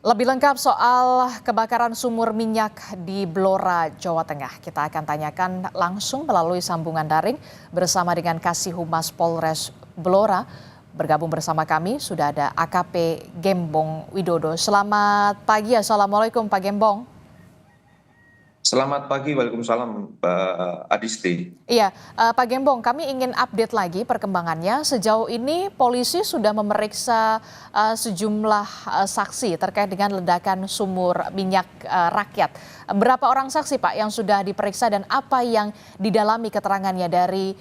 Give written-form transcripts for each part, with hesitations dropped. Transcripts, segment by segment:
Lebih lengkap soal kebakaran sumur minyak di Blora, Jawa Tengah. Kita akan tanyakan langsung melalui sambungan daring bersama dengan Kasih Humas Polres Blora. Bergabung bersama kami sudah ada AKP Gembong Widodo. Selamat pagi, Assalamualaikum Pak Gembong. Selamat pagi, Waalaikumsalam, Mbak Adisti. Iya, Pak Gembong, kami ingin update lagi perkembangannya. Sejauh ini polisi sudah memeriksa sejumlah saksi terkait dengan ledakan sumur minyak rakyat. Berapa orang saksi, Pak, yang sudah diperiksa dan apa yang didalami keterangannya dari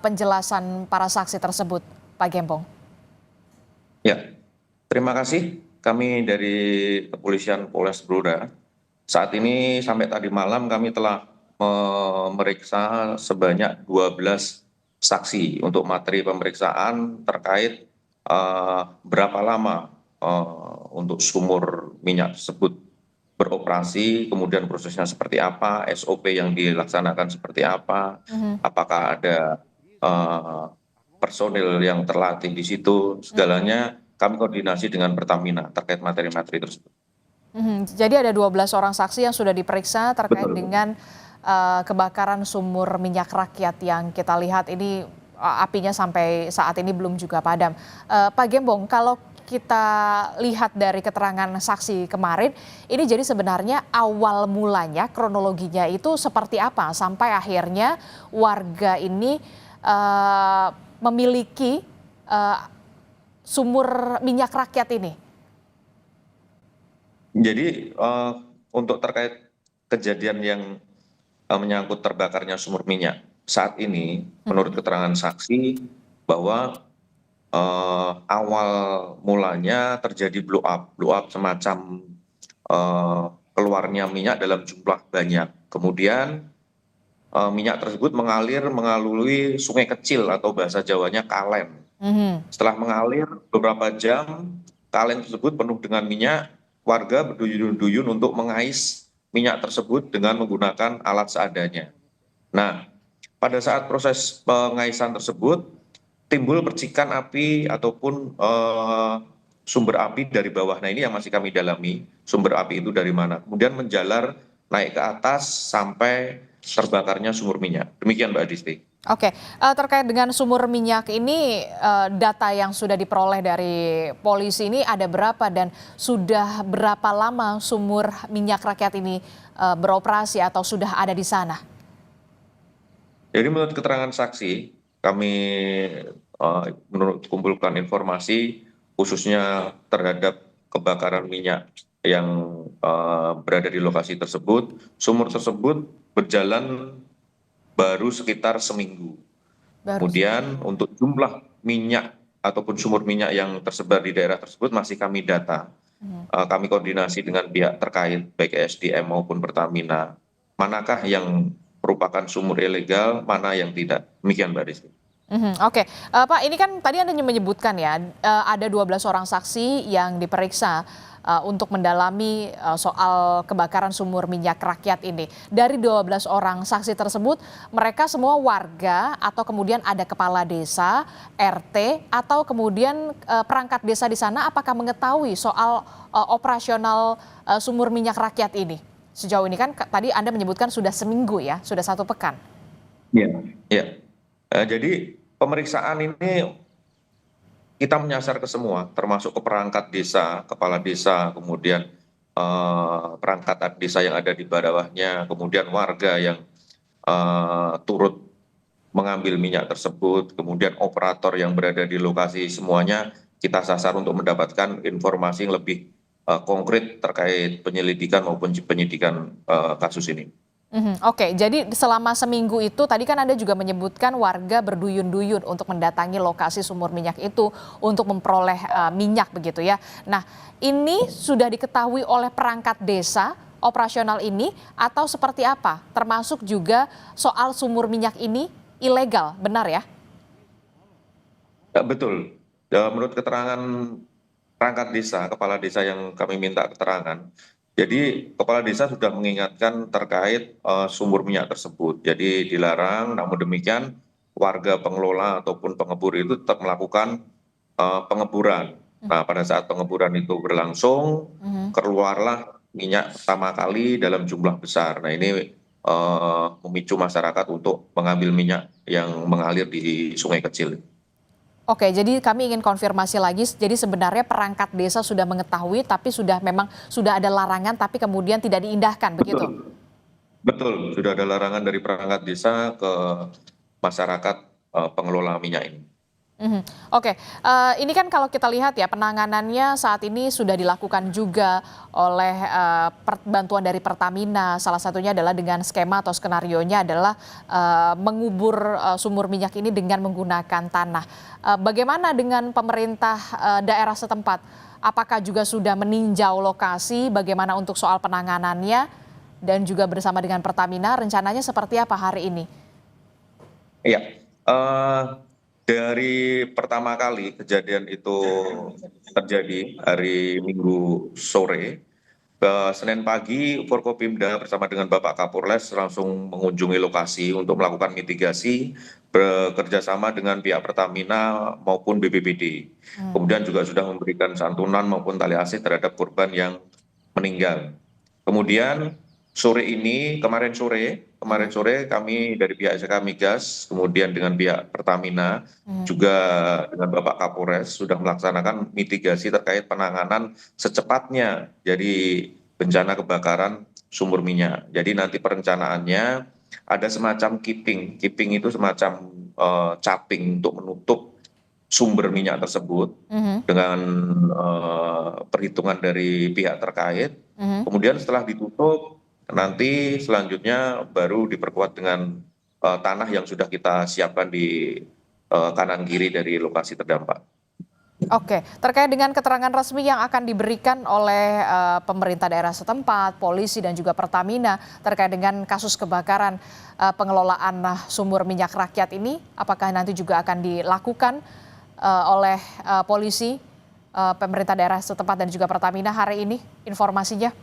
penjelasan para saksi tersebut, Pak Gembong? Ya, terima kasih. Kami dari Kepolisian Polres Blora, saat ini sampai tadi malam kami telah memeriksa sebanyak 12 saksi untuk materi pemeriksaan terkait berapa lama untuk sumur minyak tersebut beroperasi, kemudian prosesnya seperti apa, SOP yang dilaksanakan seperti apa, Mhm, apakah ada eh, personil yang terlatih di situ, mhm, segalanya kami koordinasi dengan Pertamina terkait materi-materi tersebut. mhm. Jadi ada 12 orang saksi yang sudah diperiksa terkait Betul. dengan kebakaran sumur minyak rakyat yang kita lihat ini apinya sampai saat ini belum juga padam. Pak Gembong, kalau kita lihat dari keterangan saksi kemarin, ini jadi sebenarnya awal mulanya kronologinya itu seperti apa sampai akhirnya warga ini memiliki eh, sumur minyak rakyat ini. Jadi untuk terkait kejadian yang menyangkut terbakarnya sumur minyak, saat ini menurut Mhm, keterangan saksi bahwa awal mulanya terjadi blow up semacam eh, keluarnya minyak dalam jumlah banyak. Kemudian minyak tersebut mengalir melalui sungai kecil atau bahasa Jawanya kalen. mhm. Setelah mengalir beberapa jam, kalen tersebut penuh dengan minyak, warga berduyun-duyun untuk mengais minyak tersebut dengan menggunakan alat seadanya. Nah, pada saat proses pengaisan tersebut, timbul percikan api ataupun sumber api dari bawah. Nah, ini yang masih kami dalami, sumber api itu dari mana. Kemudian menjalar naik ke atas sampai terbakarnya sumur minyak. Demikian Mbak Adisti. Oke, terkait dengan sumur minyak ini, data yang sudah diperoleh dari polisi ini ada berapa dan sudah berapa lama sumur minyak rakyat ini beroperasi atau sudah ada di sana? Jadi menurut keterangan saksi, kami menurut kumpulkan informasi khususnya terhadap kebakaran minyak yang berada di lokasi tersebut, sumur tersebut berjalan baru sekitar seminggu. Baru Kemudian seminggu. untuk jumlah minyak ataupun sumur minyak yang tersebar di daerah tersebut masih kami data. Mhm. Kami koordinasi dengan pihak terkait baik SDM maupun Pertamina. Manakah yang merupakan sumur ilegal, mana yang tidak. Demikian Mbak Rizky. Mhm, oke, Pak, ini kan tadi Anda menyebutkan ya, ada 12 orang saksi yang diperiksa, untuk mendalami, soal kebakaran sumur minyak rakyat ini. Dari 12 orang saksi tersebut, mereka semua warga atau kemudian ada kepala desa, RT, atau kemudian, perangkat desa di sana apakah mengetahui soal, operasional, sumur minyak rakyat ini? Sejauh ini kan tadi Anda menyebutkan sudah seminggu ya, sudah 1 pekan. Iya. Ya. Jadi pemeriksaan ini kita menyasar ke semua, termasuk ke perangkat desa, kepala desa, kemudian perangkat desa yang ada di bawahnya, kemudian warga yang turut mengambil minyak tersebut, kemudian operator yang berada di lokasi semuanya kita sasar untuk mendapatkan informasi yang lebih konkret terkait penyelidikan maupun penyidikan kasus ini. Mhm, oke, jadi selama seminggu itu tadi kan Anda juga menyebutkan warga berduyun-duyun untuk mendatangi lokasi sumur minyak itu untuk memperoleh minyak begitu ya. Nah, ini sudah diketahui oleh perangkat desa operasional ini atau seperti apa? Termasuk juga soal sumur minyak ini ilegal, benar ya? Betul. Menurut keterangan perangkat desa, kepala desa yang kami minta keterangan, jadi kepala desa sudah mengingatkan terkait sumur minyak tersebut. Jadi dilarang, namun demikian warga pengelola ataupun pengebur itu tetap melakukan pengeburan. Nah, pada saat pengemburan itu berlangsung, Mhm. keluarlah minyak pertama kali dalam jumlah besar. Nah, ini memicu masyarakat untuk mengambil minyak yang mengalir di sungai kecil. Oke, jadi kami ingin konfirmasi lagi. Jadi sebenarnya perangkat desa sudah mengetahui, tapi sudah ada larangan, tapi kemudian tidak diindahkan, begitu? Betul, betul. Sudah ada larangan dari perangkat desa ke masyarakat pengelola minyak ini. Mhm. Oke, ini kan kalau kita lihat ya penanganannya saat ini sudah dilakukan juga oleh bantuan dari Pertamina. Salah satunya adalah dengan skema atau skenarionya adalah mengubur sumur minyak ini dengan menggunakan tanah. Bagaimana dengan pemerintah daerah setempat? Apakah juga sudah meninjau lokasi? Bagaimana untuk soal penanganannya dan juga bersama dengan Pertamina rencananya seperti apa hari ini? Iya, eh, dari pertama kali kejadian itu terjadi hari Minggu sore, Senin pagi Forkopimda bersama dengan Bapak Kapolres langsung mengunjungi lokasi untuk melakukan mitigasi bekerjasama dengan pihak Pertamina maupun BPBD. Hmm. Kemudian juga sudah memberikan santunan maupun tali asih terhadap korban yang meninggal. Kemudian kemarin Mhm. sore kami dari pihak SK Migas, kemudian dengan pihak Pertamina, Mhm. juga dengan Bapak Kapolres sudah melaksanakan mitigasi terkait penanganan secepatnya jadi bencana kebakaran sumur minyak. Jadi nanti perencanaannya ada semacam keeping itu semacam caping untuk menutup sumber minyak tersebut Mhm. dengan perhitungan dari pihak terkait. Mhm. Kemudian setelah ditutup, nanti selanjutnya baru diperkuat dengan tanah yang sudah kita siapkan di kanan kiri dari lokasi terdampak. Oke, terkait dengan keterangan resmi yang akan diberikan oleh pemerintah daerah setempat, polisi dan juga Pertamina terkait dengan kasus kebakaran pengelolaan sumur minyak rakyat ini, apakah nanti juga akan dilakukan oleh polisi, pemerintah daerah setempat dan juga Pertamina hari ini informasinya?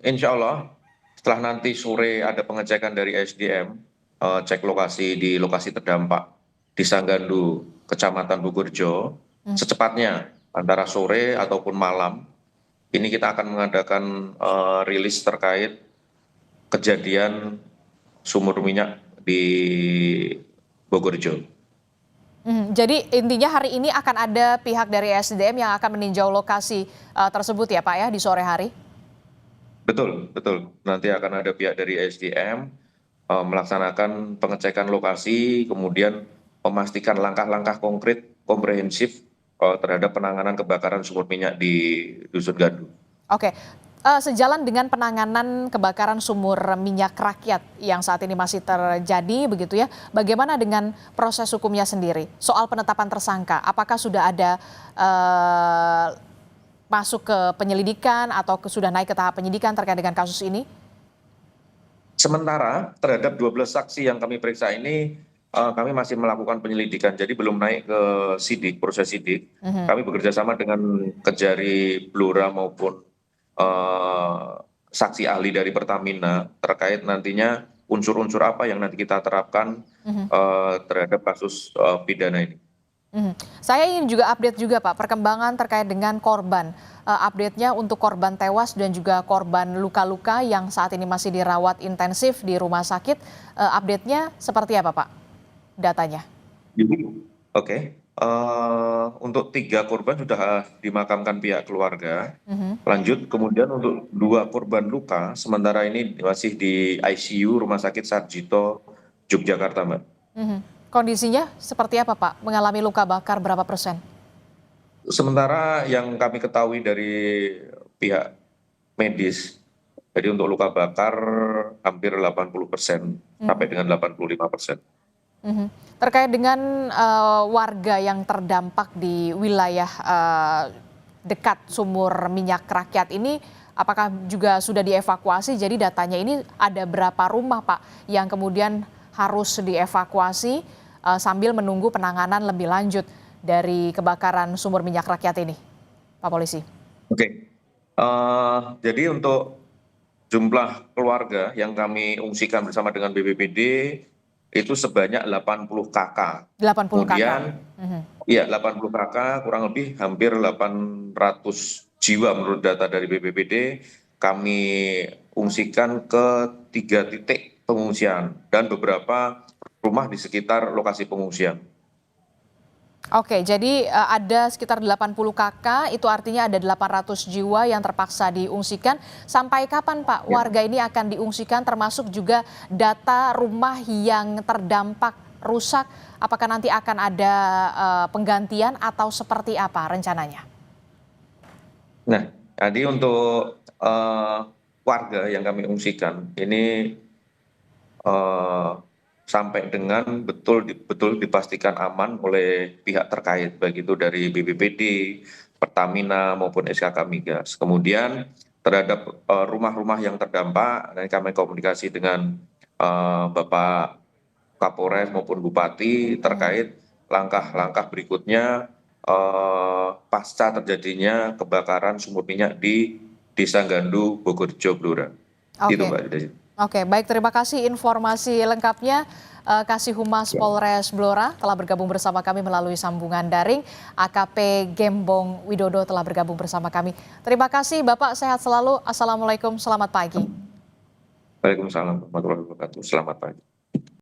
Insya Allah setelah nanti sore ada pengecekan dari SDM, cek lokasi di lokasi terdampak di Sanggandu, Kecamatan Bogorjo, Hmm. secepatnya antara sore ataupun malam, ini kita akan mengadakan rilis terkait kejadian sumur minyak di Bogorjo. Jadi intinya hari ini akan ada pihak dari SDM yang akan meninjau lokasi tersebut ya Pak ya di sore hari? Betul, betul. Nanti akan ada pihak dari SDM melaksanakan pengecekan lokasi, kemudian memastikan langkah-langkah konkret komprehensif terhadap penanganan kebakaran sumur minyak di Dusun Gandu. Oke, sejalan dengan penanganan kebakaran sumur minyak rakyat yang saat ini masih terjadi begitu ya, bagaimana dengan proses hukumnya sendiri? Soal penetapan tersangka, apakah sudah ada eh, masuk ke penyelidikan atau sudah naik ke tahap penyidikan terkait dengan kasus ini? Sementara terhadap 12 saksi yang kami periksa ini, kami masih melakukan penyelidikan, jadi belum naik ke sidik, proses sidik. Mhm. Kami bekerja sama dengan Kejari Blora maupun eh, saksi ahli dari Pertamina terkait nantinya unsur-unsur apa yang nanti kita terapkan Mhm. terhadap kasus pidana ini. Mhm. Saya ingin juga update juga Pak, perkembangan terkait dengan korban. Update-nya untuk korban tewas dan juga korban luka-luka yang saat ini masih dirawat intensif di rumah sakit. Update-nya seperti apa Pak datanya? Jadi, oke, untuk 3 korban sudah dimakamkan pihak keluarga. Mhm. Lanjut, kemudian untuk 2 korban luka, sementara ini masih di ICU Rumah Sakit Sarjito, Yogyakarta, Mbak. Mhm. Kondisinya seperti apa Pak? Mengalami luka bakar berapa persen? Sementara yang kami ketahui dari pihak medis, jadi untuk luka bakar hampir 80% sampai Mhm. dengan 85%. Mhm. Terkait dengan warga yang terdampak di wilayah dekat sumur minyak rakyat ini, apakah juga sudah dievakuasi? Jadi datanya ini ada berapa rumah Pak yang kemudian harus dievakuasi sambil menunggu penanganan lebih lanjut dari kebakaran sumur minyak rakyat ini, Pak Polisi? Oke, jadi untuk jumlah keluarga yang kami ungsikan bersama dengan BPBD itu sebanyak 80 KK. 80 kakak. Kemudian ya 80 KK kurang lebih hampir 800 jiwa menurut data dari BPBD kami ungsikan ke 3 titik pengungsian dan beberapa rumah di sekitar lokasi pengungsian. Oke, jadi ada sekitar 80 kakak, itu artinya ada 800 jiwa yang terpaksa diungsikan. Sampai kapan Pak Ya. warga ini akan diungsikan, termasuk juga data rumah yang terdampak rusak? Apakah nanti akan ada penggantian atau seperti apa rencananya? Nah, jadi untuk warga yang kami ungsikan ini eh, sampai dengan betul dipastikan aman oleh pihak terkait, baik itu dari BPBD, Pertamina maupun SKK Migas. Kemudian terhadap rumah-rumah yang terdampak, dan kami komunikasi dengan Bapak Kapolres maupun Bupati terkait langkah-langkah berikutnya pasca terjadinya kebakaran sumur minyak di Desa Gandu, Bogorjo, Blora. Itu Oke. Mbak Desi. Oke, baik, terima kasih informasi lengkapnya. Kasih Humas Polres Blora telah bergabung bersama kami melalui sambungan daring. AKP Gembong Widodo telah bergabung bersama kami. Terima kasih Bapak, sehat selalu. Assalamualaikum, selamat pagi. Waalaikumsalam warahmatullahi wabarakatuh. Selamat pagi.